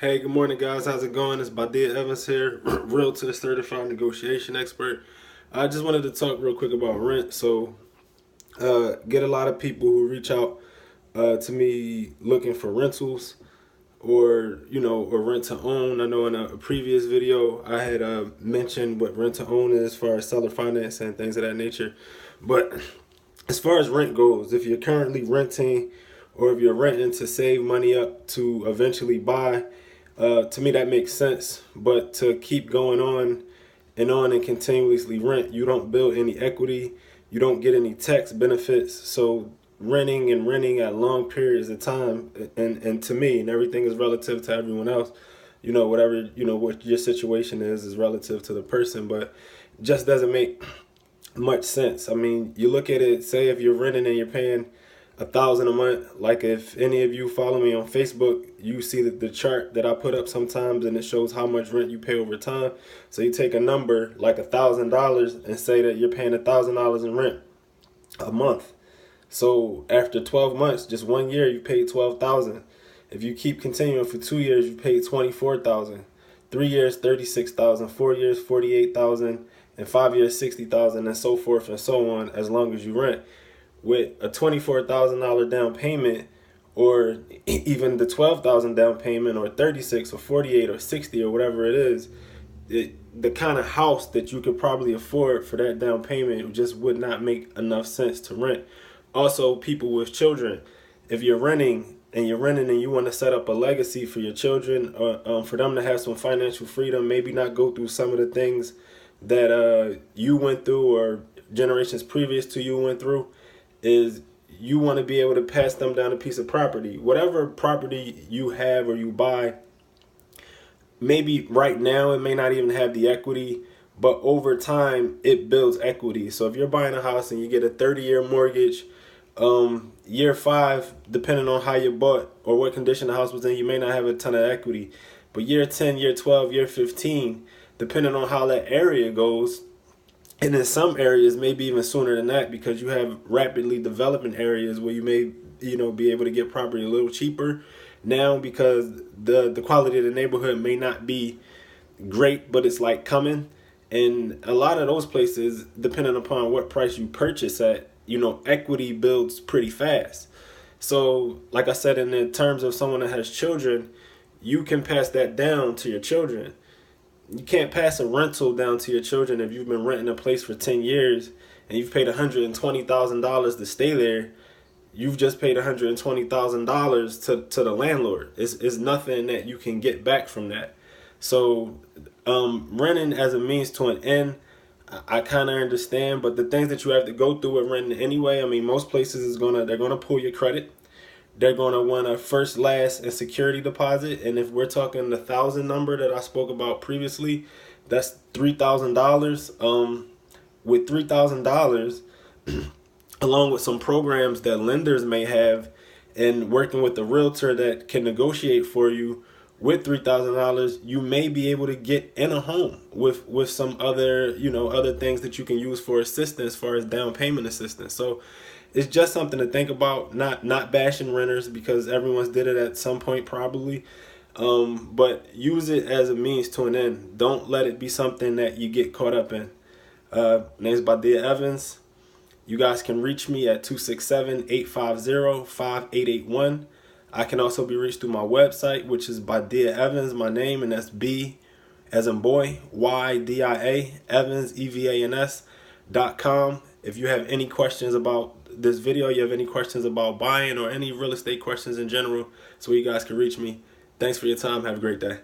Hey, good morning, guys. How's it going? It's Bydia Evans here, Realtor, certified negotiation expert. I just wanted to talk real quick about rent. Get a lot of people who reach out to me looking for rentals or rent to own. I know in a previous video I had mentioned what rent to own is as far as seller finance and things of that nature. But as far as rent goes, if you're currently renting or if you're renting to save money up to eventually buy, to me that makes sense. But to keep going on and continuously rent, you don't build any equity, you don't get any tax benefits. So renting at long periods of time, and to me, and everything is relative to everyone else, whatever, what your situation is relative to the person, but just doesn't make much sense. I mean, you look at it, say if you're renting and you're paying $1,000 a month. Like if any of you follow me on Facebook, you see the chart that I put up sometimes, and it shows how much rent you pay over time. So you take a number like $1,000 and say that you're paying $1,000 in rent a month. So after 12 months, just 1 year, you paid $12,000. If you keep continuing for 2 years, you paid $24,000. 3 years, $36,000. 4 years, $48,000. And 5 years, $60,000, and so forth and so on, as long as you rent. With a $24,000 down payment, or even the $12,000 down payment, or 36 or 48 or 60 or whatever it is, the kind of house that you could probably afford for that down payment just would not make enough sense to rent. Also, people with children, if you're renting and you want to set up a legacy for your children, or for them to have some financial freedom, maybe not go through some of the things that you went through or generations previous to you went through, is you want to be able to pass them down a piece of property. Whatever property you have or you buy, maybe right now it may not even have the equity, but over time it builds equity. So if you're buying a house and you get a 30-year mortgage, year 5, depending on how you bought or what condition the house was in, you may not have a ton of equity. But year 10, year 12, year 15, depending on how that area goes, and in some areas maybe even sooner than that, because you have rapidly developing areas where you may be able to get property a little cheaper now, because the quality of the neighborhood may not be great, but it's like coming. And a lot of those places, depending upon what price you purchase at, equity builds pretty fast. So like I said, in the terms of someone that has children, you can pass that down to your children. You can't pass a rental down to your children if you've been renting a place for 10 years and you've paid $120,000 to stay there. You've just paid $120,000 to the landlord. It's nothing that you can get back from that. So renting as a means to an end, I kind of understand, but the things that you have to go through with renting anyway, I mean, most places they're gonna pull your credit. They're going to want a first, last, and security deposit. And if we're talking the 1,000 number that I spoke about previously, that's $3,000. With $3,000, along with some programs that lenders may have, and working with a realtor that can negotiate for you, with $3,000, you may be able to get in a home with some other other things that you can use for assistance, as far as down payment assistance. So it's just something to think about. Not bashing renters, because everyone's did it at some point probably, but use it as a means to an end. Don't let it be something that you get caught up in. Name's Bydia Evans. You guys can reach me at 267-850-5881. I can also be reached through my website, which is Bydia Evans, my name, and that's B as in boy, YDIA, Evans, EVANS.com. If you have any questions about this video, you have any questions about buying or any real estate questions in general, so you guys can reach me. Thanks for your time. Have a great day.